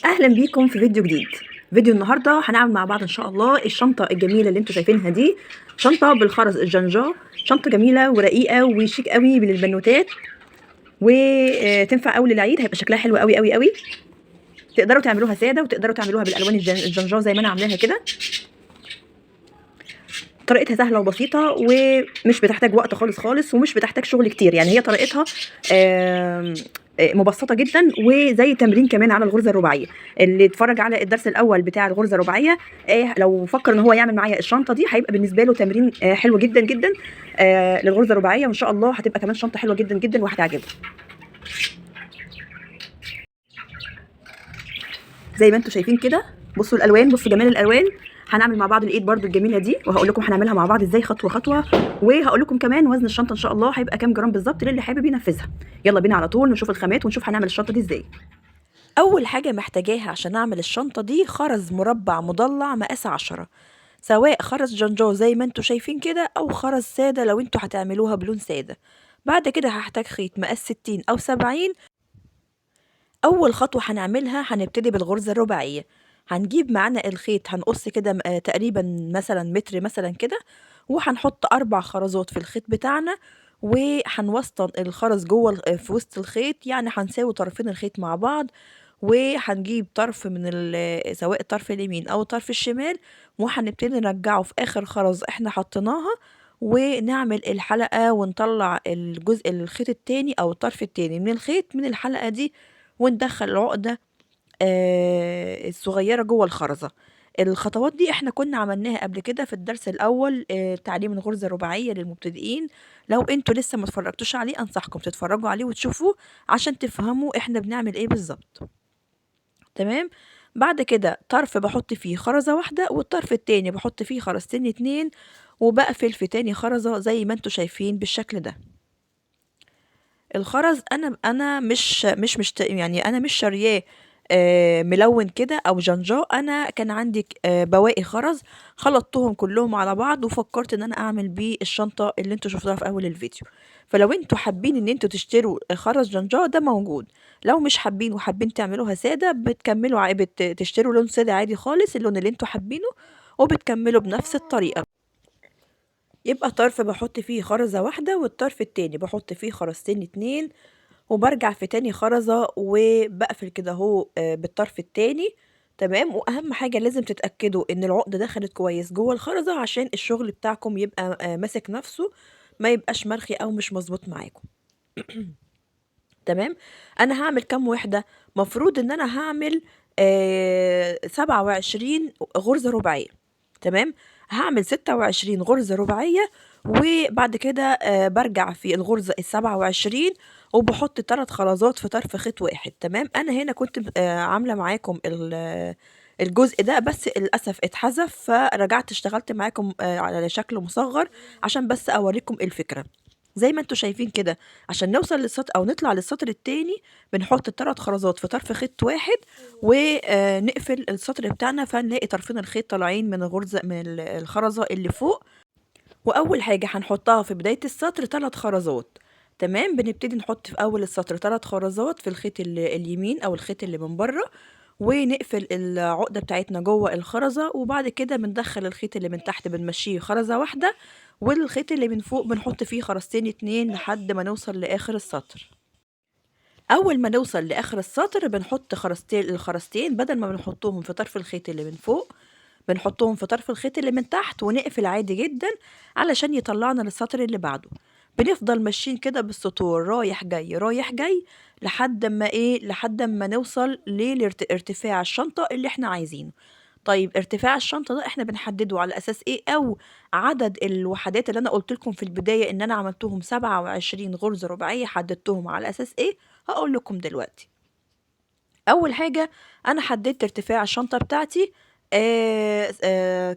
اهلا بيكم في فيديو جديد. فيديو النهارده هنعمل مع بعض ان شاء الله الشنطه الجميله اللي انتوا شايفينها دي. شنطه بالخرز الجنجا، شنطه جميله ورقيقه وشيك قوي للبنوتات، وتنفع قوي للعيد، هيبقى شكلها حلو قوي قوي قوي. تقدروا تعملوها ساده وتقدروا تعملوها بالالوان الجنجا زي ما انا عاملاها كده. طريقتها سهله وبسيطه ومش بتحتاج وقت خالص خالص، ومش بتحتاج شغل كتير. يعني هي طريقتها مبسطه جدا، وزي تمرين كمان على الغرزه الرباعيه. اللي اتفرج على الدرس الاول بتاع الغرزه الرباعيه لو فكر ان هو يعمل معايا الشنطه دي، هيبقى بالنسبه له تمرين حلو جدا جدا للغرزه الرباعيه، وان شاء الله هتبقى كمان شنطه حلوه جدا جدا وهتعجبه. زي ما انتم شايفين كده، بصوا الالوان، بصوا جمال الالوان. هنعمل مع بعض الايد برده الجميله دي، وهقول لكم هنعملها مع بعض ازاي خطوه خطوه، وهقول لكم كمان وزن الشنطه ان شاء الله هيبقى كام جرام بالظبط للي حابب ينفذها. يلا بينا على طول نشوف الخامات ونشوف هنعمل الشنطه دي ازاي. اول حاجه محتاجاها عشان اعمل الشنطه دي خرز مربع مضلع مقاس 10، سواء خرز جنجو زي ما انتوا شايفين كده، او خرز ساده لو انتوا هتعملوها بلون ساده. بعد كده هحتاج خيط مقاس 60 او 70. اول خطوه هنعملها هنبتدي بالغرزه الرباعيه. هنجيب معانا الخيط، هنقص كده تقريبا مثلا متر مثلا كده، وهنحط 4 خرزات في الخيط بتاعنا، وهنوسطن الخرز جوه في وسط الخيط، يعني هنساوي طرفين الخيط مع بعض. وهنجيب طرف من سواء الطرف اليمين او الطرف الشمال، وهنبتدي نرجعه في اخر خرز احنا حطيناها، ونعمل الحلقة ونطلع الجزء الخيط التاني او الطرف التاني من الخيط من الحلقة دي، وندخل العقدة الصغيرة جوه الخرزة. الخطوات دي احنا كنا عملناها قبل كده في الدرس الاول، تعليم الغرزة الرباعية للمبتدئين. لو انتوا لسه ما اتفرجتوش عليه انصحكم تتفرجوا عليه وتشوفوه عشان تفهموا احنا بنعمل ايه بالظبط. تمام. بعد كده طرف بحط فيه خرزة واحدة، والطرف التاني بحط فيه خرزتين اتنين، وبقفل في تاني خرزة زي ما انتوا شايفين بالشكل ده. الخرز انا يعني انا مش شارياه ملون كده او جنجاه. انا كان عندي بواقي خرز، خلطتهم كلهم على بعض، وفكرت ان انا اعمل بيه الشنطه اللي انتوا شفتوها في اول الفيديو. فلو انتوا حابين ان انتوا تشتروا خرز جنجاه ده موجود. لو مش حابين وحابين تعملوها ساده، بتكملوا تشتروا لون ساده عادي خالص، اللون اللي انتوا حابينه، وبتكملوا بنفس الطريقه. يبقى طرف بحط فيه خرزة واحدة، والطرف التاني بحط فيه خرزتين اتنين، وبرجع في تاني خرزة وبقفل كده اهو بالطرف التاني. تمام. واهم حاجة لازم تتأكدوا ان العقدة دخلت كويس جوه الخرزة عشان الشغل بتاعكم يبقى ماسك نفسه، ما يبقاش مرخي او مش مظبوط معاكم. تمام. انا هعمل كام وحدة؟ مفروض ان انا هعمل 27 غرزة رباعية. تمام. هعمل 26 غرزة رباعية، وبعد كده برجع في الغرزة ال27، وبحط 3 خرزات في طرف خيط واحد. تمام. انا هنا كنت عاملة معاكم الجزء ده، بس للأسف اتحذف، فرجعت اشتغلت معاكم على شكل مصغر عشان بس اوريكم الفكرة. زي ما انتوا شايفين كده، عشان نوصل للسطر او نطلع للسطر التاني، بنحط ال3 خرزات في طرف خيط واحد، ونقفل السطر بتاعنا، فنلاقي طرفين الخيط طالعين من الغرزة من الخرزة اللي فوق. واول حاجة هنحطها في بداية السطر 3 خرزات. تمام. بنبتدي نحط في اول السطر 3 خرزات في الخيط اليمين او الخيط اللي من بره، ونقفل العقدة بتاعتنا جوه الخرزة، وبعد كده بندخل الخيط اللي من تحت بنمشيه خرزة واحدة، والخيط اللي من فوق بنحط فيه خرزتين اتنين لحد ما نوصل لآخر السطر. أول ما نوصل لآخر السطر بنحط الخرزتين بدل ما بنحطهم في طرف الخيط اللي من فوق، بنحطهم في طرف الخيط اللي من تحت، ونقفل عادي جدا علشان يطلعنا للسطر اللي بعده. بنفضل ماشيين كده بالسطور رايح جاي رايح جاي لحد ما نوصل لارتفاع الشنطة اللي احنا عايزينه. طيب ارتفاع الشنطة ده احنا بنحدده على اساس ايه؟ او عدد الوحدات اللي انا قلت لكم في البداية ان انا عملتهم 27 غرزة رباعية، حددتهم على اساس ايه؟ هقول لكم دلوقتي. اول حاجة انا حددت ارتفاع الشنطة بتاعتي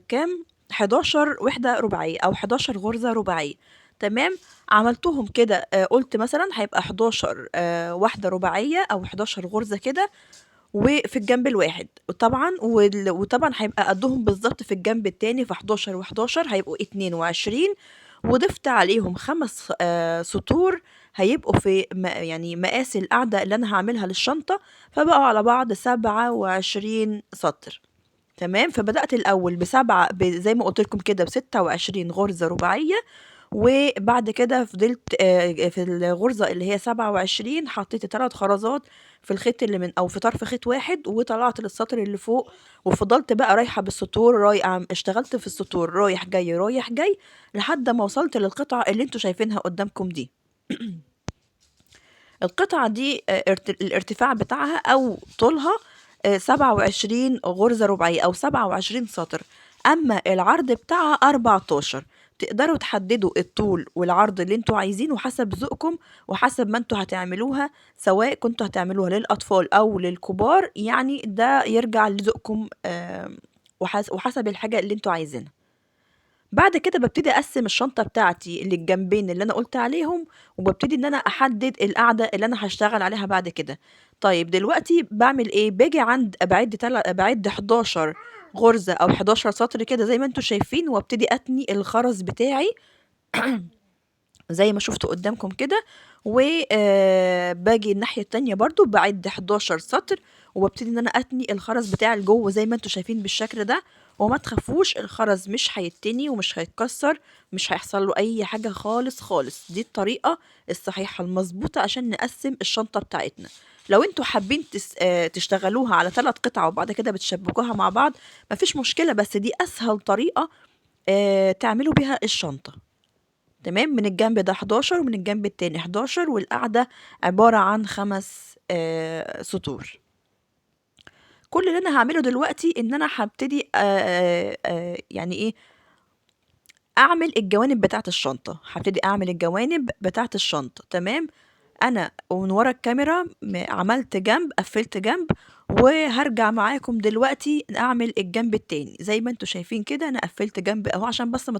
كام؟ 11 وحدة رباعية او 11 غرزة رباعية. تمام. عملتهم كده، قلت مثلا هيبقى 11 واحدة رباعية او 11 غرزة كده، وفي الجنب الواحد طبعا، وطبعا هيبقى قدهم بالظبط في الجنب التاني، في 11 و11 هيبقوا 22، وضفت عليهم 5 سطور هيبقوا في يعني مقاس القاعدة اللي أنا هاعملها للشنطة، فبقوا على بعض 27 سطر. تمام، فبدأت الأول زي ما قُلت لكم كده ب26 غرزة رباعية، وبعد كده فضلت في الغرزة اللي هي 27 حطيت 3 خرزات في الخيط اللي أو في طرف خيط واحد، وطلعت للسطر اللي فوق، وفضلت بقى رايحة بالسطور اشتغلت في السطور رايح جاي، رايح جاي، لحد ما وصلت للقطعة اللي أنتم شايفينها قدامكم دي. القطعة دي الارتفاع بتاعها أو طولها 27 غرزة رباعية أو 27 سطر، أما العرض بتاعها 14. تقدروا تحددوا الطول والعرض اللي انتوا عايزينه حسب ذوقكم وحسب ما انتوا هتعملوها، سواء كنتوا هتعملوها للأطفال أو للكبار، يعني ده يرجع لذوقكم وحسب الحاجة اللي انتوا عايزينها. بعد كده بابتدي أقسّم الشنطة بتاعتي للجنبين اللي أنا قُلت عليهم، وبابتدي إن أنا أحدد القاعدة اللي أنا هاشتغل عليها بعد كده. طيب دلوقتي باعمل إيه، باجي عند باعِد 11 غرزة أو 11 سطر كده زي ما أنتم شايفين، وابتدي أتني الخرز بتاعي زي ما شُفتوا قدّامكم كده، و باجي الناحية التانية برضه باعِد 11 سطر، وبابتدي إن أنا أتني الخرز بتاعي لجوّه زي ما أنتم شايفين بالشكل ده، وما تخافوش الخرز مش هيتني ومش هيتكسّر، مش هيحصل له أي حاجة خالص، خالص. دي الطريقة الصحيحة المضبوطة عشان نقسّم الشنطة بتاعتنا. لو أنتم حابين تشتغلوها على 3 قطع وبعد كده بتشبّكوها مع بعض، ما فيش مشكلة، بس دي أسهل طريقة تعملوا بيها الشنطة. تمام، من الجنب ده 11 ومن الجنب التاني 11، والقاعدة عبارة عن 5 سطور. كل اللي أنا هاعمله دلوقتي إن أنا هابتدي يعني إيه، أعمل الجوانب بتاعة الشنطة، هابتدي أعمل الجوانب بتاعة الشنطة. تمام، أنا ومن ورا الكاميرا عملت جنب، قفّلت جنب، وهارجع معاكم دلوقتي أعمل الجنب التاني، زي ما أنتم شايفين كده أنا قفّلت جنب أهو عشان بس ما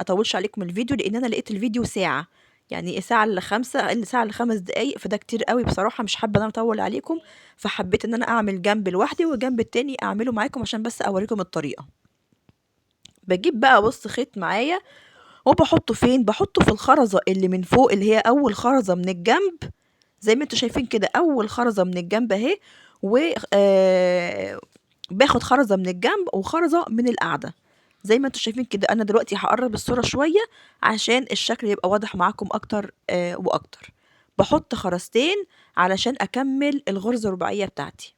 أطوّلش عليكم الفيديو، لإن أنا لقيت الفيديو ساعة، يعني ساعة إلّا 5 أقل ساعة إلّا 5 دقايق، فده كتير أوي بصراحة، مش حابة إن أنا أطوّل عليكم، فحبيت إن أنا أعمل جنب لوحدي والجنب التاني أعمله معاكم عشان بس أوريكم الطريقة. باجيب بقى خيط معايا وباحطه فين، باحطه في الخرزة اللي من فوق اللي هي أول خرزة من الجنب، زي ما أنتم شايفين كده أول خرزة من الجنب أهي، و باخد خرزة من الجنب وخرزة من القاعدة، زي ما أنتم شايفين كده. أنا دلوقتي هاقرّب الصورة شوية عشان الشكل يبقى واضح معاكم أكتر وأكتر. باحط خرزتين علشان أكمّل الغرزة الرباعية بتاعتي.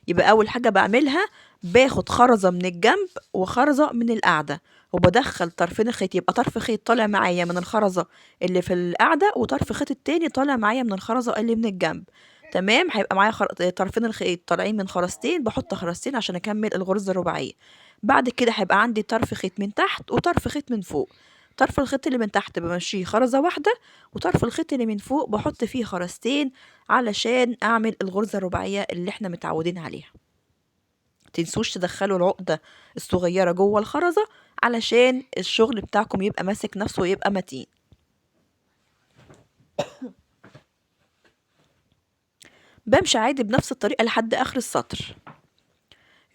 يبقى أول حاجة باعملها باخد خرزة من الجنب وخرزة من القاعدة، وبادخّل طرفين الخيط، يبقى طرف خيط طالع معايا من الخرزة اللي في القاعدة، وطرف خيط التاني طالع معايا من الخرزة اللي من الجنب. تمام، هيبقى معايا طرفين الخيط طالعين من خرزتين، باحط خرزتين عشان أكمّل الغرزة الرباعية. بعد كده هيبقى عندي طرف خيط من تحت وطرف خيط من فوق. طرف الخيط اللي من تحت بامشّيه خرزة واحدة، وطرف الخيط اللي من فوق باحط فيه خرزتين علشان أعمل الغرزة الرباعية اللي إحنا متعودين عليها. تنسوش تدخّلوا العقدة الصغيّرة جوّه الخرزة علشان الشغل بتاعكم يبقى ماسك نَفْسه ويبقى متين. بامشي عادي بنفس الطريقة لحد آخر السطر.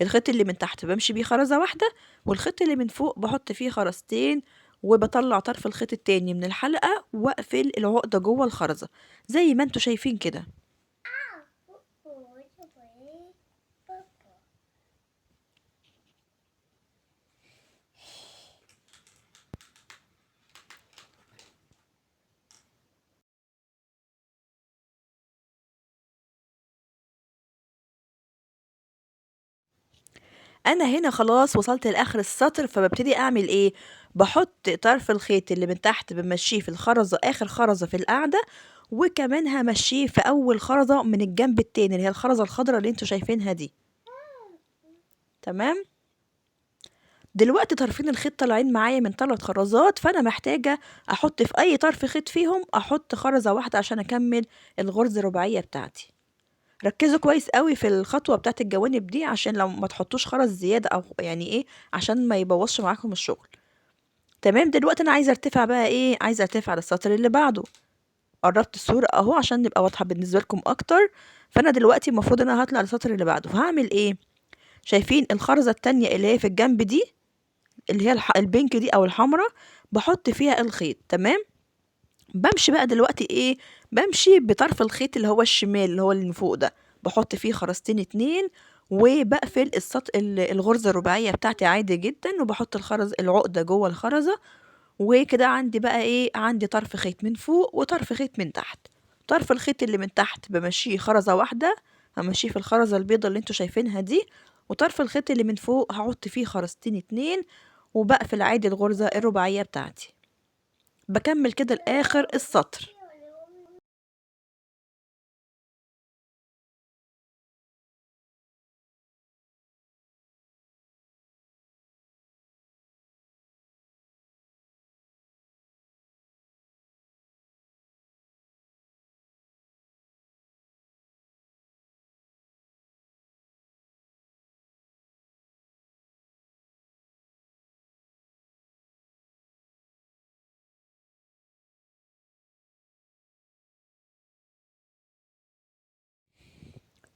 الخيط اللي من تحت بامشي بيه خرزة واحدة، والخيط اللي من فوق باحط فيه خرزتين، وباطلّع طرف الخيط التاني من الحلقة واقفل العقدة جوّه الخرزة، زي ما أنتم شايفين كده. أنا هنا خلاص وصلت لآخر السطر، فبابتدي أعمل إيه، باحط طرف الخيط اللي من تحت بامشّيه في الخرزة آخر خرزة في القاعدة، وكمان هامشّيه في أول خرزة من الجنب التاني، اللي هي الخرزة الخضرا اللي أنتم شايفينها دي. تمام؟ دلوقتي طرفين الخيط طالعين معايا من 3 خرزات، فأنا محتاجة أحط في أي طرف خيط فيهم أحط خرزة واحدة عشان أكمّل الغرزة الرباعية بتاعتي. ركّزوا كويس أوي في الخطوة بتاعة الجوانب دي عشان لو ما تحطّوش خرز زيادة أو يعني إيه، عشان ما يبوّظش معاكم الشغل. تمام، دلوقتي أنا عايزة أرتفع بقى إيه، عايزة أرتفع للسطر اللي بعده. قرّبت الصورة أهو عشان نبقى واضحة بالنسبة لكم أكتر. فأنا دلوقتي المفروض إن أنا هاطلع للسطر اللي بعده، فهاعمل إيه، شايفين الخرزة التانية اللي هي في الجنب دي، اللي هي البينك دي او الحمراء بحط فيها الخيط. تمام. بمشي بقى دلوقتي ايه، بمشي بطرف الخيط اللي هو الشمال اللي هو اللي من فوق ده، بحط فيه خرزتين اتنين، وبقفل الغرزة الرباعية بتاعتي عادي جدا، وبحط العقدة جوه الخرزة. وكده عندي بقى ايه، عندي طرف خيط من فوق وطرف خيط من تحت. طرف الخيط اللي من تحت بمشيه خرزة واحدة، همشيه في الخرزة البيضة اللي انتوا شايفينها دي، وطرف الخيط اللي من فوق هحط فيه خرزتين اتنين، وبقفل عادي الغرزة الرباعية بتاعتي. بكمل كده لآخر السطر.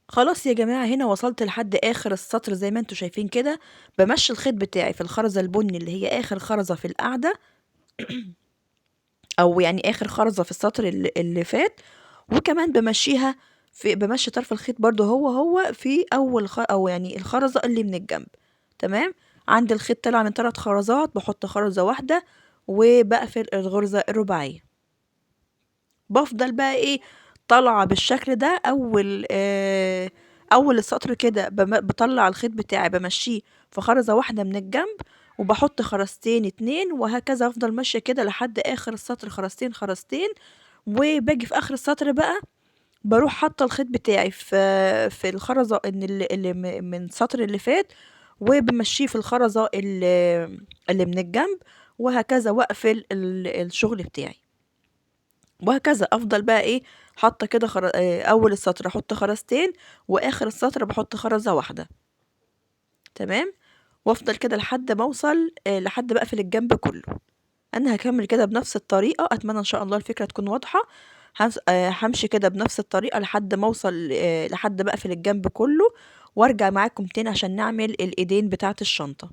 خلاص يا جماعة، هنا وصلت لحد آخر السطر زي ما انتوا شايفين كده. بمشي الخيط بتاعي في الخرزة البني اللي هي آخر خرزة في القاعدة، أو يعني آخر خرزة في السطر اللي فات. وكمان بمشي طرف الخيط برضو هو في أول أو يعني الخرزة اللي من الجنب. تمام. عند الخيط طلع من 3 خرزات بحط خرزة واحدة، وبقفل الغرزة الرباعية. بفضل بقى ايه، طالعة بالشكل ده. اول السطر كده بطلع الخيط بتاعي بمشيه في خرزة واحدة من الجنب، وبحط خرزتين اتنين، وهكذا افضل ماشية كده لحد اخر السطر، خرزتين خرزتين. وباجي في اخر السطر بقى بروح حاطة الخيط بتاعي في الخرزة من السطر اللي فات، وبمشيه في الخرزة اللي من الجنب، وهكذا واقفل الشغل بتاعي. وهكذا افضل بقى ايه، حاطه كده اول السطر احط خرزتين، واخر السطر بحط خرزه واحده. تمام. وافضل كده لحد ما اوصل لحد بقفل الجنب كله. انا هكمل كده بنفس الطريقه، اتمنى ان شاء الله الفكره تكون واضحه. همشي كده بنفس الطريقه لحد ما اوصل لحد بقفل الجنب كله، وارجع معاكم تاني عشان نعمل الايدين بتاعه الشنطه.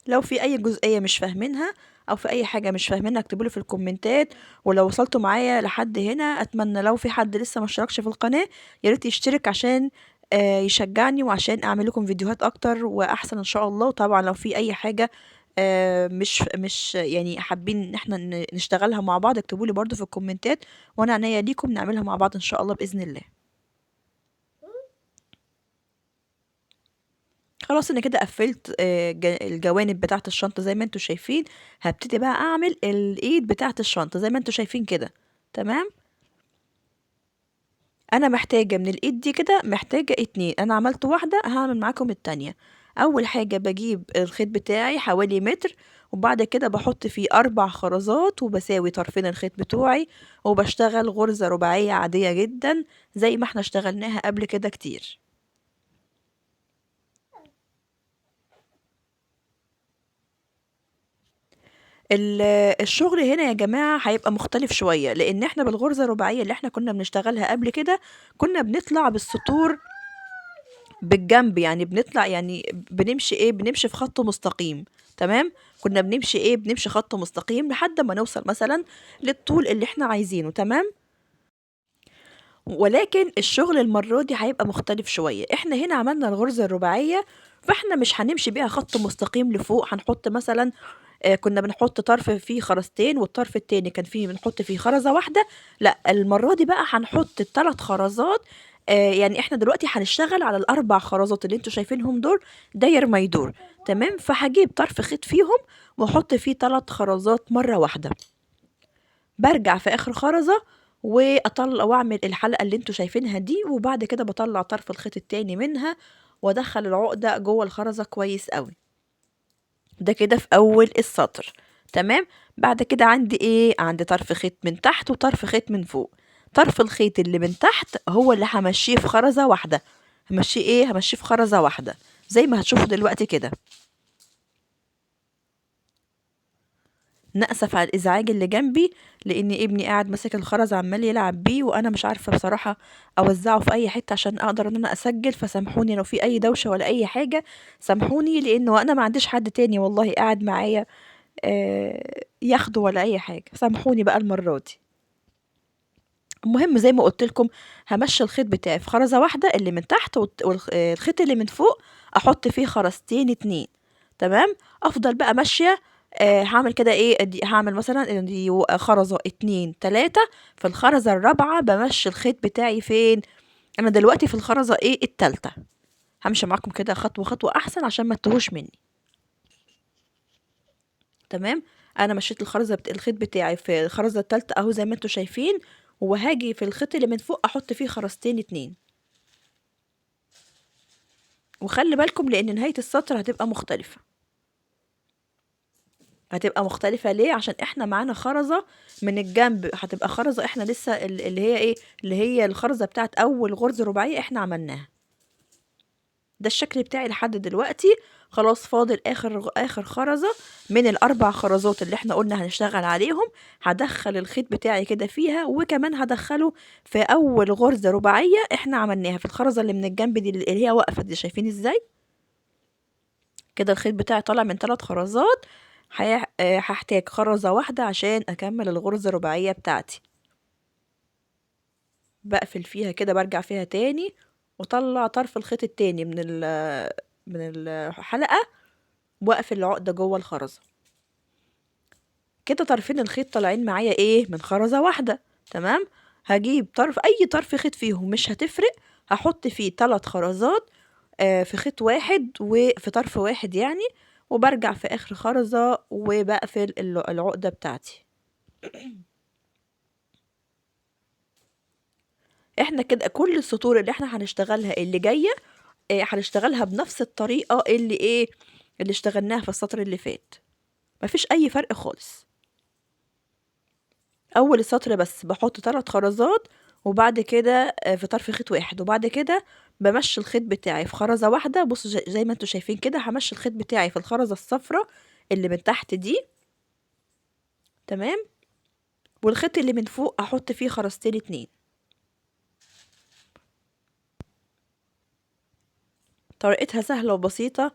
لو في اي جزئية مش فاهمينها، او في اي حاجة مش فاهمينها اكتبولي في الكومنتات. ولو وصلتوا معايا لحد هنا، اتمنى لو في حد لسه ما اشتركش في القناة يا ريت يشترك عشان يشجعني، وعشان اعمل لكم فيديوهات اكتر واحسن ان شاء الله. وطبعا لو في اي حاجة مش يعني حابين ان احنا نشتغلها مع بعض، اكتبولي برضو في الكومنتات، وانا عنيا ليكم نعملها مع بعض ان شاء الله بإذن الله. خلاص انا كده قفلت الجوانب بتاعة الشنطة زي ما انتوا شايفين. هبتدي بقى اعمل الايد بتاعة الشنطة زي ما انتوا شايفين كده. تمام. انا محتاجة من الايد دي كده، محتاجة اتنين. انا عملت واحدة، هعمل معاكم التانية. اول حاجة بجيب الخيط بتاعي حوالي متر، وبعد كده بحط فيه 4 خرزات، وبساوي طرفين الخيط بتوعي، وبشتغل غرزة رباعية عادية جدا زي ما احنا اشتغلناها قبل كده كتير. ال الشغل هنا يا جماعة هيبقى مختلف شوية، لإن إحنا بالغرزة الرباعية اللي إحنا كنا بنشتغلها قبل كده، كنا بنطلع بالسطور بالجنب، يعني بنطلع يعني بنمشي إيه، بنمشي في خط مستقيم. تمام. كنا بنمشي إيه، بنمشي خط مستقيم لحد ما نوصل مثلا للطول اللي إحنا عايزينه. تمام. ولكن الشغل المرة دي هيبقى مختلف شوية. إحنا هنا عملنا الغرزة الرباعية، فإحنا مش هنمشي بيها خط مستقيم لفوق. هنحط مثلا كنا بنحط طرف فيه خرزتين، والطرف التاني كان فيه بنحط فيه خرزة واحدة. لأ، المرة دي بقى هنحط ال3 خرزات. يعني إحنا دلوقتي هنشتغل على ال4 خرزات اللي انتوا شايفينهم دول، داير ما يدور. تمام. فهجيب طرف خيط فيهم واحط فيه 3 خرزات مرة واحدة. بارجع في آخر خرزة وأطلّع وأعمل الحلقة اللي أنتم شايفينها دي، وبعد كده باطلّع طرف الخيط التاني منها، وأدخّل العقدة جوّه الخرزة كويس أوي. ده كده في أول السطر. تمام. بعد كده عندي إيه، عندي طرف خيط من تحت وطرف خيط من فوق. طرف الخيط اللي من تحت هو اللي هامشّيه في خرزة واحدة. هامشّيه إيه، هامشّيه في خرزة واحدة، زي ما هتشوفوا دلوقتي كده. نأسف على الإزعاج اللي جنبي، لأن ابني قاعد ماسك الخرز عمال يلعب بيه، وأنا مش عارفة بصراحة أوزعه في أي حتة عشان أقدر إن أنا أسجل. فسامحوني لو في أي دوشة ولا أي حاجة، سامحوني، لأنه أنا ما عنديش حد تاني والله قاعد معايا ياخده ولا أي حاجة. سامحوني بقى المرة دي. المهم زي ما قلت لكم، همشي الخيط بتاعي في خرزة واحدة اللي من تحت، والخيط اللي من فوق احط فيه خرزتين اتنين. تمام. افضل بقى ماشية. هعمل كده ايه، هعمل مثلا دي خرزة اتنين تلاتة، في الخرزة الرابعة بمشي الخيط بتاعي فين. انا دلوقتي في الخرزة ايه التالتة. همشي معاكم كده خطوة خطوة احسن عشان ما تتوهوش مني. تمام. انا مشيت الخيط بتاعي في الخرزة التالتة اهو زي ما انتوا شايفين، وهاجي في الخيط اللي من فوق احط فيه خرزتين اتنين. وخلي بالكم لان نهاية السطر هتبقى مختلفة. هتبقى مختلفة ليه؟ عشان احنا معانا خرزة من الجنب، هتبقى خرزة احنا لسه اللي هي ايه، اللي هي الخرزة بتاعت اول غرزة رباعية احنا عملناها. ده الشكل بتاعي لحد دلوقتي. خلاص فاضل اخر خرزة من الاربع خرزات اللي احنا قلنا هنشتغل عليهم. هدخل الخيط بتاعي كده فيها، وكمان هدخله في اول غرزة رباعية احنا عملناها في الخرزة اللي من الجنب دي اللي هي واقفة دي. شايفين ازاي؟ كده الخيط بتاعي طالع من 3 خرزات. هحتاج خرزة واحدة عشان اكمل الغرزة الرباعية بتاعتي. بقفل فيها كده، برجع فيها تاني، وطلع طرف الخيط التاني من الحلقة، واقفل العقدة جوه الخرزة. كده طرفين الخيط طالعين معايا ايه من خرزة واحدة. تمام. هجيب اي طرف خيط فيهم مش هتفرق، هحط فيه 3 خرزات في خيط واحد وفي طرف واحد يعني، وبرجع في اخر خرزة وبقفل العقدة بتاعتي. احنا كده كل السطور اللي احنا هنشتغلها اللي جاية هنشتغلها بنفس الطريقة اللي اشتغلناها في السطر اللي فات. مفيش اي فرق خالص. اول السطر بس بحط 3 خرزات، وبعد كده في طرف خيط واحد، وبعد كده بمشي الخيط بتاعي في خرزة واحدة. بصوا زي ما انتوا شايفين كده، همشي الخيط بتاعي في الخرزة الصفراء اللي من تحت دي. تمام. والخيط اللي من فوق احط فيه خرزتين اتنين. طريقتها سهلة وبسيطة.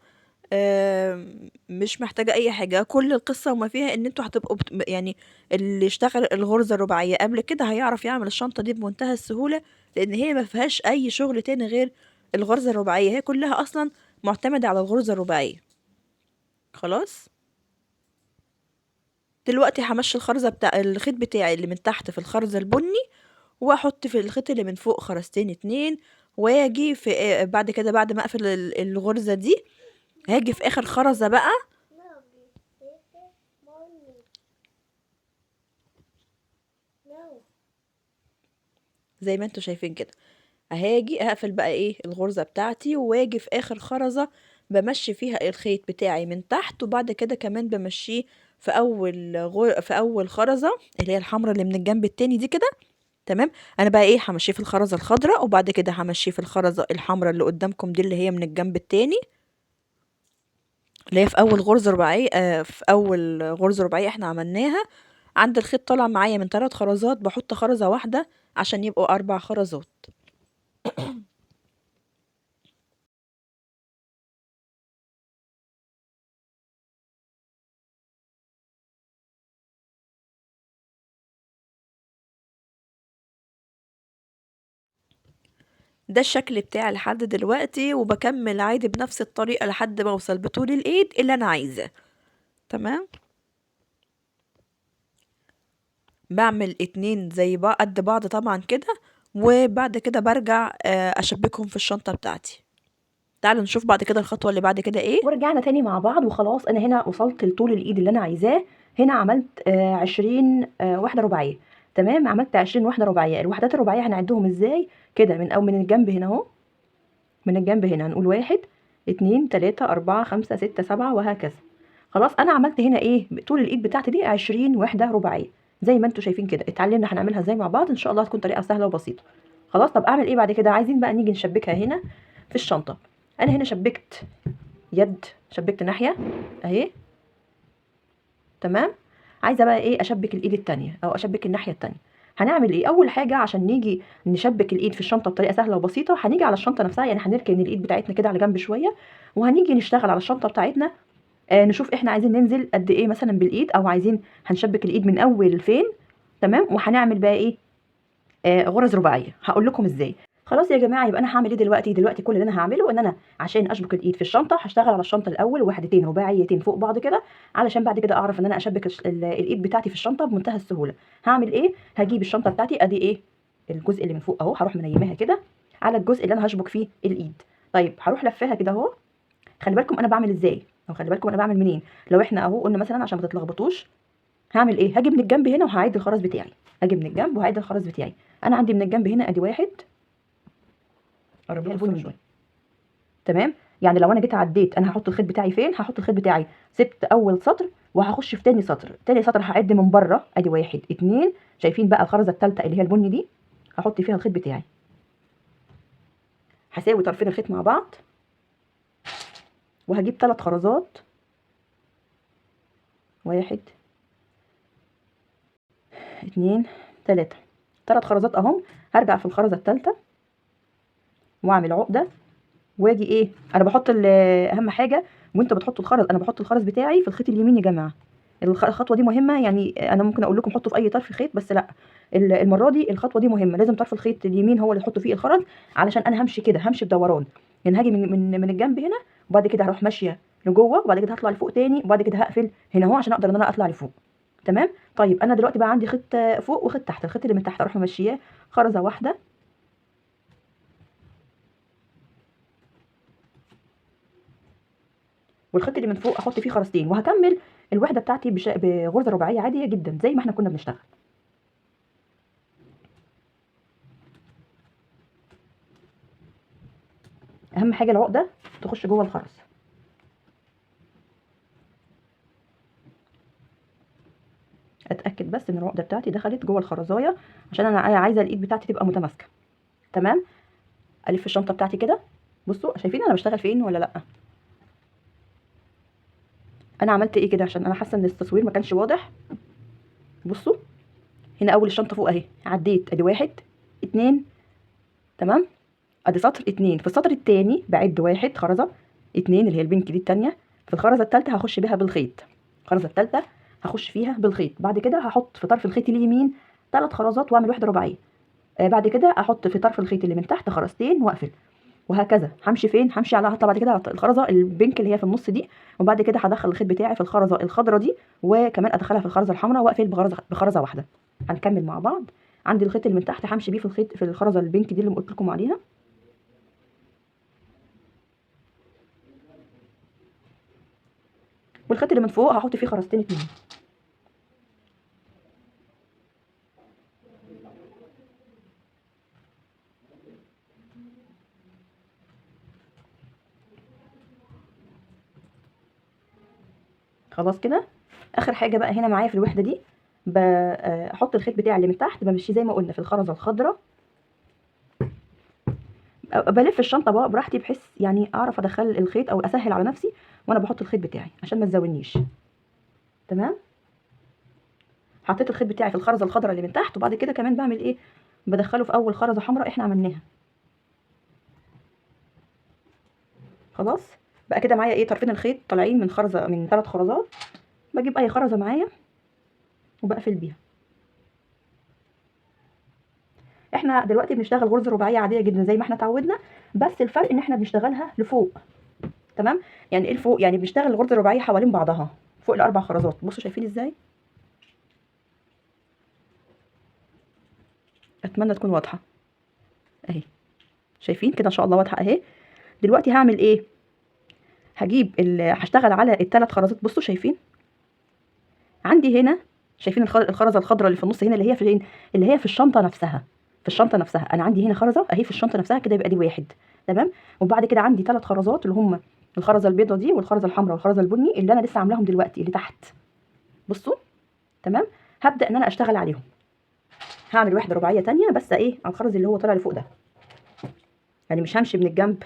مش محتاجة اي حاجة. كل القصة وما فيها ان انتوا هتبقوا يعني اللي اشتغل الغرزة الرباعية قبل كده هيعرف يعمل الشنطة دي بمنتهى السهولة، لان هي ما فيهاش اي شغل تاني غير الغرزة الرباعية. هي كلها اصلا معتمدة على الغرزة الرباعية. خلاص. دلوقتي همشي الخرزة بتاع الخيط بتاعي اللي من تحت في الخرزة البني، واحط في الخيط اللي من فوق خرزتين اتنين، واجي في بعد كده بعد ما اقفل الغرزة دي، هاجي في اخر خرزة بقى. زي ما انتوا شايفين كده، هاجي اقفل بقى ايه الغرزة بتاعتي، واجي في اخر خرزة بمشي فيها الخيط بتاعي من تحت، وبعد كده كمان بمشيه في اول خرزة اللي هي الحمراء اللي من الجنب التاني دي كده. تمام. انا بقى ايه همشيه في الخرزة الخضراء، وبعد كده همشيه في الخرزة الحمراء اللي قدامكم دي اللي هي من الجنب التاني، اللي هي في اول غرزة رباعية. في اول غرزة رباعية احنا عملناها. عند الخيط طالع معايا من 3 خرزات، بحط خرزة واحدة عشان يبقوا 4 خرزات. ده الشكل بتاعي لحد دلوقتي، وبكمل عادي بنفس الطريقة لحد ما اوصل بطول الايد اللي انا عايزاه. تمام. بعمل 2 زي بعض قد بعض طبعا كده، وبعد كده برجع اشبكهم في الشنطة بتاعتي. تعالوا نشوف بعد كده الخطوة اللي بعد كده ايه. ورجعنا تاني مع بعض وخلاص. انا هنا وصلت لطول الايد اللي انا عايزاه. هنا عملت 20 واحده رباعيه. تمام. عملت 20 واحده رباعيه. الوحدات الرباعيه هنعدهم ازاي؟ كده من او من الجنب هنا اهو. من الجنب هنا هنقول 1 2 3 4 5 6 7 وهكذا. خلاص انا عملت هنا ايه طول الايد بتاعتي دي 20 وحده رباعيه زي ما انتم شايفين كده. اتعلمنا هنعملها ازاي مع بعض، ان شاء الله هتكون طريقه سهله وبسيطه. خلاص. طب اعمل ايه بعد كده؟ عايزين بقى نيجي نشبكها هنا في الشنطه. انا هنا شبكت يد، شبكت ناحيه اهي. تمام. عايزه بقى ايه اشبك الايد التانية او اشبك الناحيه التانية. هنعمل ايه اول حاجه عشان نيجي نشبك الايد في الشنطه بطريقه سهله وبسيطه؟ هنيجي على الشنطه نفسها، يعني هنركن الايد بتاعتنا كده على جنب شويه، وهنيجي نشتغل على الشنطه بتاعتنا. نشوف احنا عايزين ننزل قد ايه مثلا بالايد، او عايزين هنشبك الايد من اول فين. تمام. وهنعمل بقى ايه غرز رباعيه، هقول لكم ازاي. خلاص يا جماعه، يبقى انا هعمل ايه دلوقتي كل اللي انا هعمله ان انا عشان اشبك الايد في الشنطه هشتغل على الشنطه الاول وحدتين رباعيتين فوق بعض كده، علشان بعد كده اعرف ان انا اشبك الايد بتاعتي في الشنطه بمنتهى السهوله. هعمل ايه؟ هجيب الشنطه بتاعتي ادي ايه الجزء اللي من فوق اهو، هروح منيماها كده على الجزء اللي انا هشبك فيه الايد. طيب هروح لفاها كده اهو. خلي بالكم انا بعمل ازاي، او خلي بالكم انا بعمل منين. لو احنا اهو قلنا مثلا عشان ما تتلخبطوش، هعمل ايه؟ هاجي من الجنب هنا وهعيد الخرز بتاعي. هاجي من الجنب وهعيد الخرز بتاعي. انا عندي من الجنب هنا ادي واحد، قرب لكم البني شويه. تمام. يعني لو انا جيت عديت، انا هحط الخيط بتاعي فين؟ هحط الخيط بتاعي سبت اول سطر وهخش في تاني سطر. تاني سطر هعد من بره ادي واحد اتنين. شايفين بقى الخرزه الثالثه اللي هي البني دي؟ هحط فيها الخيط بتاعي. هساوي طرفين الخيط مع بعض، وهجيب 3 خرزات. واحد اتنين تلاته، 3 خرزات اهم. هرجع في الخرزه الثالثه واعمل عقده، واجي ايه، انا بحط اهم حاجه وانتوا بتحطوا الخرز، انا بحط الخرز بتاعي في الخيط اليمين يا جماعه. الخطوه دي مهمه، يعني انا ممكن اقول لكم حطوا في اي طرف خيط، بس لا، المره دي الخطوه دي مهمه، لازم طرف الخيط اليمين هو اللي تحطوا فيه الخرز، علشان انا همشي كده، همشي بدوران. يعني هاجي من الجنب هنا، وبعد كده هروح ماشيه لجوه، وبعد كده هطلع لفوق تاني، وبعد كده هقفل هنا اهو عشان اقدر ان انا اطلع لفوق. تمام. طيب انا دلوقتي بقى عندي خيط فوق وخيط تحت. الخيط اللي من تحت اروح ممشياه خرزه واحده، والخيط اللي من فوق احط فيه خرزتين، وهكمل الوحده بتاعتي بغرزه رباعيه عاديه جدا زي ما احنا كنا بنشتغل. اهم حاجه العقده تخش جوه الخرز. اتاكد بس ان العقده بتاعتي دخلت جوه الخرزايه، عشان انا عايزه الايد بتاعتي تبقى متماسكه. تمام. الف الشنطه بتاعتي كده. بصوا شايفين انا بشتغل فين ولا لا؟ انا عملت ايه كده عشان انا حاسه ان التصوير ما كانش واضح. بصوا هنا اول الشنطه فوق اهي، عديت ادي واحد اتنين. تمام. ادي سطر اتنين، في السطر التاني بعد واحد خرزه اتنين اللي هي البنك دي التانيه، في الخرزه التالته هخش بيها بالخيط. الخرزه التالته هخش فيها بالخيط، بعد كده هحط في طرف الخيط اليمين 3 خرزات واعمل وحده رباعيه. بعد كده احط في طرف الخيط اللي من تحت خرزتين واقفل، وهكذا. همشي فين؟ همشي على هطلع بعد كده على الخرزه البنك اللي هي في النص دي، وبعد كده هدخل الخيط بتاعي في الخرزه الخضراء دي، وكمان ادخلها في الخرزه الحمراء واقفل بخرزه واحده. هنكمل مع بعض. عندي الخيط اللي من تحت همشي بيه في الخيط في الخرزه البنك دي اللي قلت لكم عليها، والخيط اللي من فوق هحط فيه خرزتين اتنين. خلاص كده. اخر حاجه بقى هنا معايا في الوحده دي، احط الخيط بتاعي اللي من تحت بمشيه زي ما قلنا في الخرزه الخضراء. بلف الشنطه بقى براحتي، بحيث يعني اعرف ادخل الخيط او اسهل على نفسي وانا بحط الخيط بتاعي عشان ما تزاولنيش. تمام. حطيت الخيط بتاعي في الخرزه الخضراء اللي من تحت، وبعد كده كمان بعمل ايه، بدخله في اول خرزه حمراء احنا عملناها. خلاص. بقى كده معايا ايه طرفين الخيط طالعين من خرزه من 3 خرزات. بجيب اي خرزه معايا وبقفل بيها. احنا دلوقتي بنشتغل غرزه رباعيه عاديه جدا زي ما احنا اتعودنا، بس الفرق ان احنا بنشتغلها لفوق. تمام. يعني ايه لفوق؟ يعني بنشتغل الغرزه الرباعيه حوالين بعضها فوق الاربع خرزات. بصوا شايفين ازاي؟ اتمنى تكون واضحه اهي. شايفين كده ان شاء الله واضحه اهي. دلوقتي هعمل ايه، هجيب هشتغل على الثلاث خرزات. بصوا شايفين عندي هنا، شايفين الخرزه الخضراء اللي في النص هنا اللي هي فين؟ اللي هي في الشنطه نفسها. في الشنطه نفسها انا عندي هنا خرزه اهي في الشنطه نفسها كده، يبقى دي واحد. تمام. وبعد كده عندي 3 خرزات اللي هم الخرزه البيضاء دي والخرزه الحمراء والخرزه البني اللي انا لسه عاملاهم دلوقتي اللي تحت. بصوا. تمام. هبدا ان انا اشتغل عليهم. هعمل وحده رباعيه تانية بس ايه على الخرز اللي هو طالع لفوق ده، يعني مش همشي من الجنب.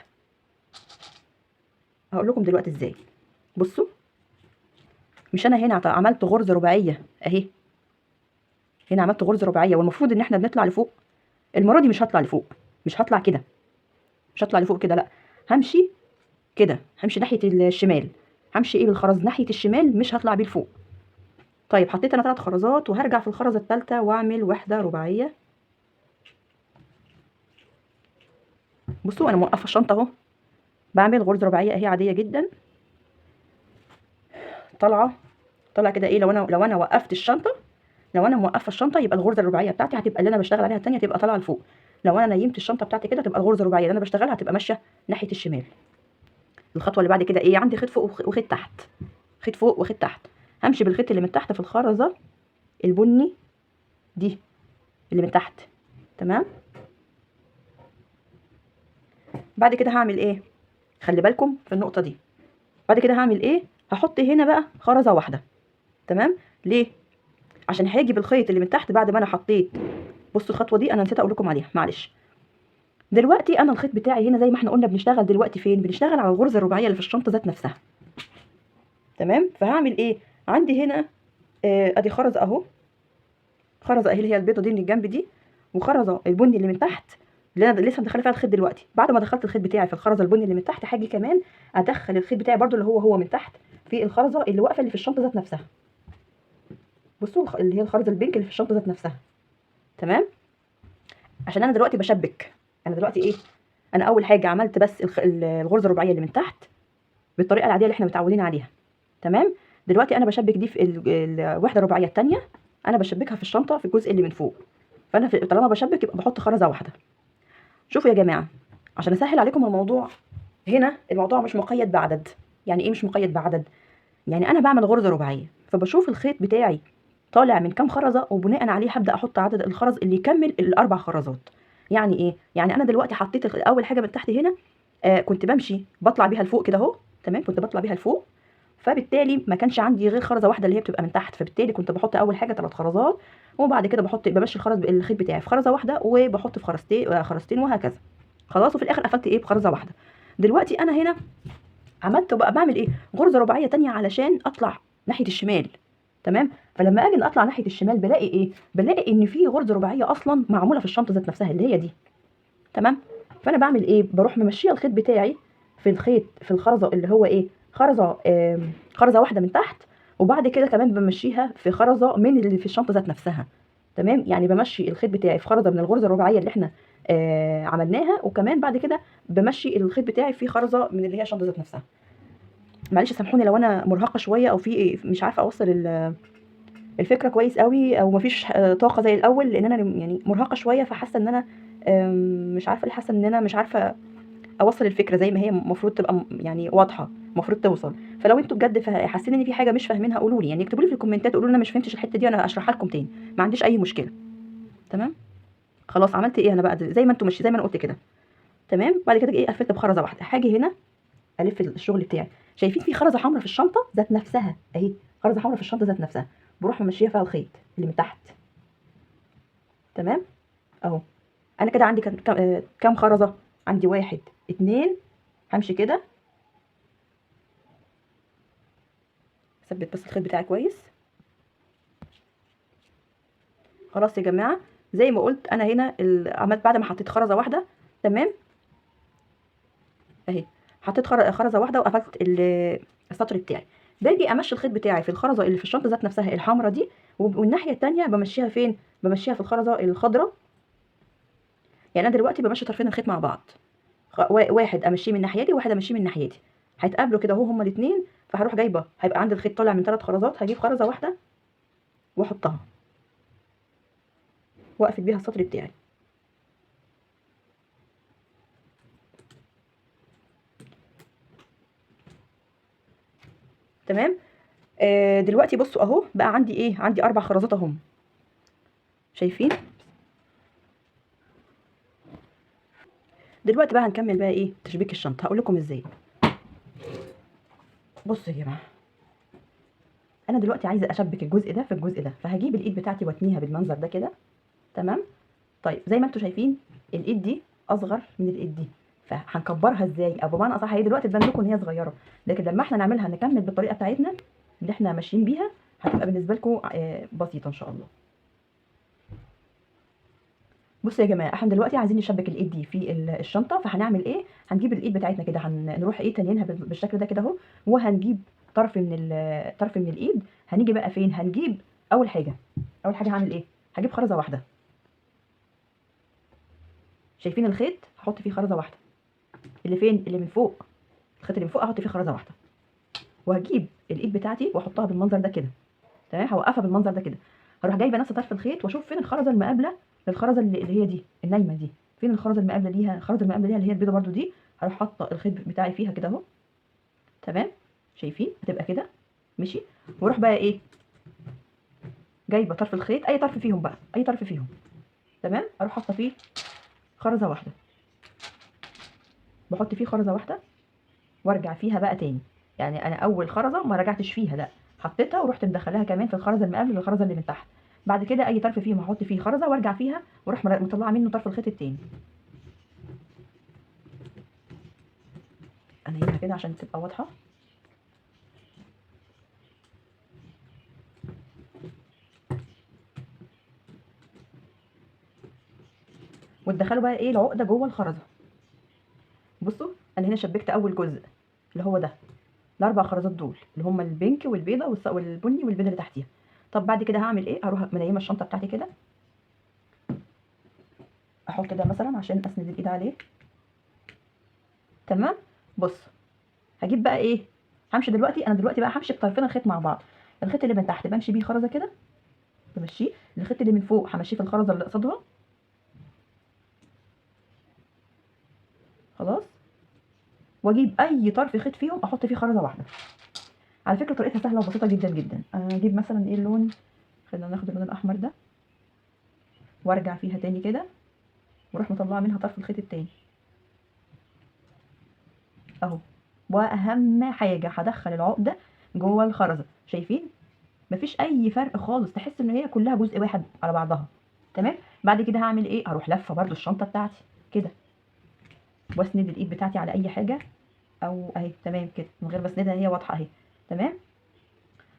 هقول لكم دلوقتي ازاي. بصوا مش انا هنا عملت غرزه رباعيه اهي، هنا عملت غرزه رباعيه والمفروض ان احنا بنطلع لفوق. المره دي مش هطلع لفوق، مش هطلع كده، مش هطلع لفوق كده، لا، همشي كده، همشي ناحيه الشمال، همشي ايه بالخرز ناحيه الشمال، مش هطلع بيه لفوق. طيب حطيت انا 3 خرزات وهرجع في الخرزه الثالثه واعمل وحده رباعيه. بصوا انا موقفه الشنطه اهو، بعمل غرزه رباعيه اهي عاديه جدا، طالعه كده ايه. لو انا وقفت الشنطه، لو انا موقفه الشنطه يبقى الغرزه الرباعيه بتاعتي هتبقى اللي انا بشتغل عليها الثانيه تبقى طالعه لفوق. لو انا نيمت الشنطه بتاعتي كده تبقى الغرزه الرباعيه اللي انا بشتغلها هتبقى ماشيه ناحيه الشمال. الخطوه اللي بعد كده ايه؟ عندي خيط فوق وخيط تحت، خيط فوق وخيط تحت. همشي بالخيط اللي من تحت في الخرزه البني دي اللي من تحت، تمام. بعد كده هعمل ايه؟ خلي بالكم في النقطه دي. بعد كده هعمل ايه؟ هحط هنا بقى خرزه واحده، تمام. ليه؟ عشان هاجي بالخيط اللي من تحت بعد ما انا حطيت. بصوا الخطوه دي انا نسيت اقول لكم عليها، معلش. دلوقتي انا الخيط بتاعي هنا زي ما احنا قلنا بنشتغل دلوقتي فين؟ بنشتغل على الغرزه الرباعيه اللي في الشنطه ذات نفسها، تمام. فهعمل ايه؟ عندي هنا ادي خرزه اهو، خرزه اهي اللي هي البيضه دي من الجنب دي، وخرزه البني اللي من تحت اللي انا لسه مدخله فيها الخيط دلوقتي. بعد ما دخلت الخيط بتاعي في الخرزه البني اللي من تحت، هاجي كمان ادخل الخيط بتاعي برده اللي هو من تحت في الخرزه اللي واقفه اللي في الشنطه ذات نفسها. بصوا اللي هي الخرزه البينك اللي في الشنطه ذات نفسها، تمام. عشان انا دلوقتي بشبك، انا دلوقتي ايه؟ انا اول حاجه عملت بس الغرزه الرباعيه اللي من تحت بالطريقه العاديه اللي احنا متعودين عليها، تمام. دلوقتي انا بشبك دي في الوحده الرباعيه الثانيه، انا بشبكها في الشنطه في الجزء اللي من فوق. فانا طالما بشبك يبقى بحط خرزه واحده. شوفوا يا جماعه، عشان اسهل عليكم الموضوع، هنا الموضوع مش مقيد بعدد. يعني ايه مش مقيد بعدد؟ يعني انا بعمل غرزه رباعيه فبشوف الخيط بتاعي طالع من كام خرزه، وبناء عليه هبدا احط عدد الخرز اللي يكمل الاربع خرزات. يعني ايه؟ يعني انا دلوقتي حطيت اول حاجه من تحت هنا، كنت بمشي بطلع بيها لفوق كده اهو، تمام. كنت بطلع بيها لفوق، فبالتالي ما كانش عندي غير خرزه واحده اللي هي بتبقى من تحت، فبالتالي كنت بحط اول حاجه 3 خرزات، وبعد كده بمشي الخيط بتاعي في خرزه واحده، وبحط في خرزتين وهكذا. خلاص، وفي الاخر قفلت ايه؟ بخرزه واحده. دلوقتي انا هنا عملت بقى بعمل ايه؟ غرزه رباعيه تانية علشان اطلع ناحيه الشمال، تمام. فلما اجي اطلع ناحيه الشمال بلاقي ايه؟ بلاقي ان في غرزه رباعيه اصلا معموله في الشنطه ذات نفسها اللي هي دي، تمام. فانا بعمل ايه؟ بروح ممشيه الخيط بتاعي في الخرزه اللي هو ايه؟ خرزه واحده من تحت، وبعد كده كمان بمشيها في خرزه من اللي في الشنطه ذات نفسها، تمام. يعني بمشي الخيط بتاعي في خرزه من الغرزه الرباعيه اللي احنا عملناها، وكمان بعد كده بمشي الخيط بتاعي في خرزه من اللي هي الشنطه ذات نفسها. معلش سامحوني لو انا مرهقه شويه او في مش عارفه اوصل الفكره كويس قوي، او مفيش طاقه زي الاول، لان انا يعني مرهقه شويه، فحاسه ان انا مش عارفه ليه، حاسه ان انا مش عارفه اوصل الفكره زي ما هي المفروض تبقى يعني واضحه، المفروض توصل. فلو انتوا بجد حاسين ان في حاجه مش فاهمينها قولوا لي، يعني اكتبوا لي في الكومنتات قولوا لي انا مش فهمتش الحته دي، انا اشرحها لكم تاني، ما عنديش اي مشكله، تمام. خلاص عملت ايه انا بقى؟ زي ما انتوا ماشي زي ما انا قلت كده، تمام. بعد كده ايه؟ قفلت بخرزه واحده. هاجي هنا الف الشغل بتاعي. شايفين في خرزه حمراء في الشنطه ذات نفسها اهي، خرزه حمراء في الشنطه ذات نفسها، بروح ممشيها فيها الخيط اللي من تحت، تمام اهو. انا كده عندي كام خرزه؟ عندي 1 2. همشي كده، ثبت بس الخيط بتاعي كويس. خلاص يا جماعه، زي ما قلت انا هنا عملت بعد ما حطيت خرزه واحده، تمام اهي، حطيت خرزه واحده وقفلت السطر بتاعي. باجي امشي الخيط بتاعي في الخرزه اللي في الشنطه ذات نفسها الحمراء دي، والناحيه الثانيه بمشيها فين؟ بمشيها في الخرزه الخضراء. يعني انا دلوقتي بمشي طرفين الخيط مع بعض، واحد امشيه من ناحيتي وواحد امشيه من ناحيتي، هيتقابلوا كده اهو هما الاثنين. فهروح جايبه، هيبقى عندي الخيط طالع من 3 خرزات، هجيب خرزه واحده واحطها واقفل بيها السطر بتاعي، تمام. دلوقتي بصوا اهو بقى عندي ايه؟ عندي 4 خرزات اهم، شايفين؟ دلوقتي بقى هنكمل بقى ايه؟ تشبيك الشنطه. هقول لكم ازاي. بصوا يا جماعه، انا دلوقتي عايزه اشبك الجزء ده في الجزء ده، فهجيب الايد بتاعتي واتنيها بالمنظر ده كده، تمام. طيب زي ما انتم شايفين الايد دي اصغر من الايد دي، فهنكبرها ازاي؟ او بمعنى اصح هي دلوقتي تبان لكم ان هي صغيره، لكن لما احنا نعملها نكمل بالطريقه بتاعتنا اللي احنا ماشيين بيها هتبقى بالنسبه لكم بسيطه ان شاء الله. بصوا يا جماعه، احنا دلوقتي عايزين نشبك الايد دي في الشنطه. فهنعمل ايه؟ هنجيب الايد بتاعتنا كده، هنروح ايه تانيينها بالشكل ده كده اهو، وهنجيب طرف من الايد. هنيجي بقى فين؟ هنجيب اول حاجه هعمل ايه؟ هجيب خرزه واحده. شايفين الخيط؟ هحط فيه خرزه واحده. اللي فين؟ اللي من فوق، الخيط اللي من فوق هحط فيه خرزه واحده. وهجيب الايد بتاعتي واحطها بالمنظر ده كده، تمام. هوقفها بالمنظر ده كده. هروح جايبه نفس طرف الخيط واشوف فين الخرزه المقابله للخرزه اللي هي دي النايمه دي. فين الخرزه المقابله ليها؟ الخرزه المقابله ليها اللي هي البيضه برده دي. هروح حاطه الخيط بتاعي فيها كده اهو، تمام. شايفين؟ هتبقى كده ماشي. واروح بقى ايه؟ جايبه طرف الخيط، اي طرف فيهم بقى، اي طرف فيهم، تمام. اروح حاطه فيه خرزه واحده، بحط فيه خرزه واحده وارجع فيها بقى تاني. يعني انا اول خرزه ما رجعتش فيها، لا، حطيتها ورحت مدخلاها كمان في الخرزه المقابله للخرزه اللي من تحت. بعد كده اي طرف فيهم هحط فيه خرزه وارجع فيها واروح مطلعه منه طرف الخيط التاني. انيمها كده عشان تبقى واضحه. وتدخلوا بقى ايه العقده جوه الخرزه. بصوا انا هنا شبكت اول جزء اللي هو ده، الاربع خرزات دول اللي هم البينك والبيضه والبني والبيضه اللي تحتيها. طب بعد كده هعمل ايه؟ هروح منيمه الشنطه بتاعتي كده، احط ده مثلا عشان اسند الايد عليه، تمام. بص، هجيب بقى ايه؟ همشي دلوقتي، انا دلوقتي بقى همشي بطرفين الخيط مع بعض. الخيط اللي من تحت بمشي بيه خرزه كده، بمشيه. الخيط اللي من فوق همشيه في الخرزه اللي قصادها، خلاص. واجيب اي طرف خيط فيهم احط فيه خرزه واحده. على فكره طريقتها سهله وبسيطه جدا جدا. اجيب مثلا ايه اللون، خلينا ناخد اللون الاحمر ده، وارجع فيها تاني كده واروح مطلعه منها طرف الخيط التاني اهو. واهم حاجه هدخل العقده جوه الخرزه. شايفين؟ مفيش اي فرق خالص، تحس ان هي كلها جزء واحد على بعضها، تمام. بعد كده هعمل ايه؟ هروح لفه برده الشنطه بتاعتي كده، واسند الايد بتاعتي على اي حاجه، او اهي تمام كده من غير بسندها، هي واضحه اهي، تمام.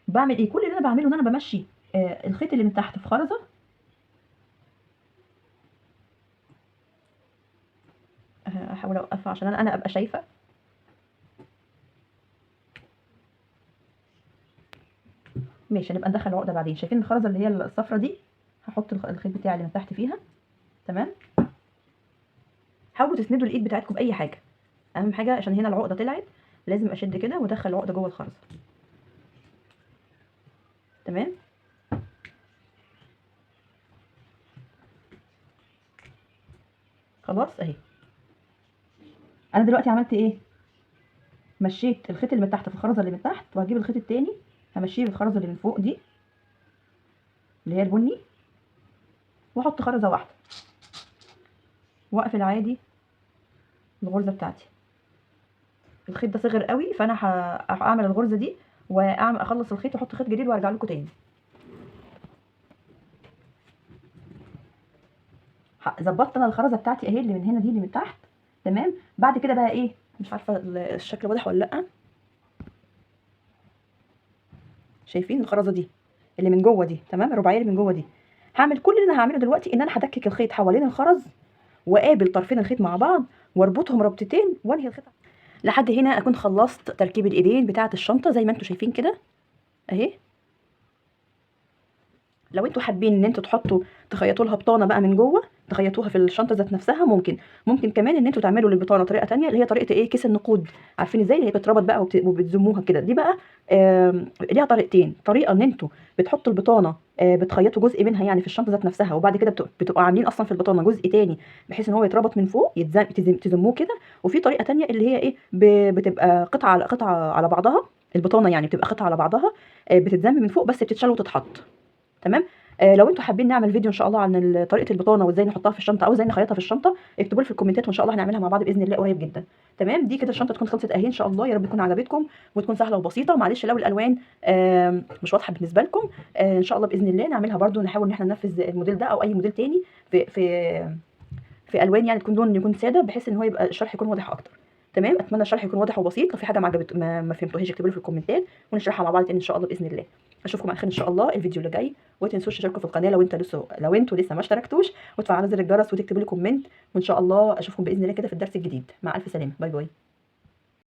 بعمل ايه؟ كل اللي انا بعمله ان انا بمشي الخيط اللي من تحت في خرزه. احاول اوقفها عشان انا ابقى شايفه. ماشي، هنبقى ندخل العقده بعدين. شايفين الخرزه اللي هي الصفرة دي؟ هحط الخيط بتاعي اللي من تحت فيها، تمام. حاولوا تسندوا الايد بتاعتكم باي حاجه. اهم حاجه عشان هنا العقده طلعت لازم اشد كده وادخل العقده جوه الخرزه، تمام. خلاص اهي. انا دلوقتي عملت ايه؟ مشيت الخيط اللي من تحت في الخرزه اللي من تحت، وهجيب الخيط التاني همشيه في الخرزه اللي من فوق دي اللي هي البني، واحط خرزه واحده واقفل عادي الغرزه بتاعتي. الخيط ده صغر قوي، فانا هعمل الغرزه دي اخلص الخيط واحط خيط جديد وارجع لكم تاني. ظبطت انا الخرزه بتاعتي اهي، اللي من هنا دي اللي من تحت، تمام. بعد كده بقى ايه؟ مش عارفه الشكل واضح ولا لا. شايفين الخرزه دي اللي من جوه دي، تمام، الرباعيه اللي من جوه دي. هعمل كل اللي انا هعمله دلوقتي ان انا هدكك الخيط حوالين الخرز، واقابل طرفين الخيط مع بعض واربطهم ربطتين وانهي الخيط. لحد هنا اكون خلصت تركيب الايدين بتاعه الشنطه زي ما انتم شايفين كده اهي. لو انتوا حابين ان انتوا تخيطوا لها بطانه بقى من جوه، تخيطوها في الشنطه ذات نفسها، ممكن كمان ان انتوا تعملوا للبطانه طريقه تانية اللي هي طريقه ايه؟ كيس النقود. عارفين ازاي؟ اللي هي بتربط بقى وبتزموها كده. دي بقى ليها طريقتين. طريقه ان انتوا بتحطوا البطانه بتخيطوا جزء منها يعني في الشنطه ذات نفسها، وبعد كده بتبقوا عاملين اصلا في البطانه جزء تاني بحيث ان هو يتربط من فوق، تزموه كده. وفي طريقه تانية اللي هي ايه؟ بتبقى قطعه على بعضها، البطانه يعني بتبقى قطعه على بعضها بتتزم من فوق بس بتتشال وتتحط، تمام. لو انتوا حابين نعمل فيديو ان شاء الله عن طريقه البطانه وازاي نحطها في الشنطه او ازاي نخيطها في الشنطه، اكتبوا لي في الكومنتات وان شاء الله هنعملها مع بعض باذن الله قريب جدا، تمام. دي كده الشنطه تكون خلصت اهي ان شاء الله. يا رب تكون عجبتكم وتكون سهله وبسيطه. معلش لو الالوان مش واضحه بالنسبه لكم، ان شاء الله باذن الله نعملها برده، نحاول ان احنا ننفذ الموديل ده او اي موديل تاني في الوان يعني تكون لون يكون ساده، بحيث ان هو يبقى الشرح يكون واضح اكتر، تمام. اتمنى الشرح يكون واضح وبسيط، لو في حاجه ما فهمتوهاش اكتبوا لي في الكومنتات ونشرحها مع بعض تاني ان شاء الله باذن الله. اشوفكم على خير ان شاء الله الفيديو اللي جاي، وما تنسوش تشتركوا في القناه لو انتوا لسه ما اشتركتوش، وتفعلوا زر الجرس وتكتبوا لي كومنت، وان شاء الله اشوفكم باذن الله كده في الدرس الجديد. مع الف سلامه، باي باي.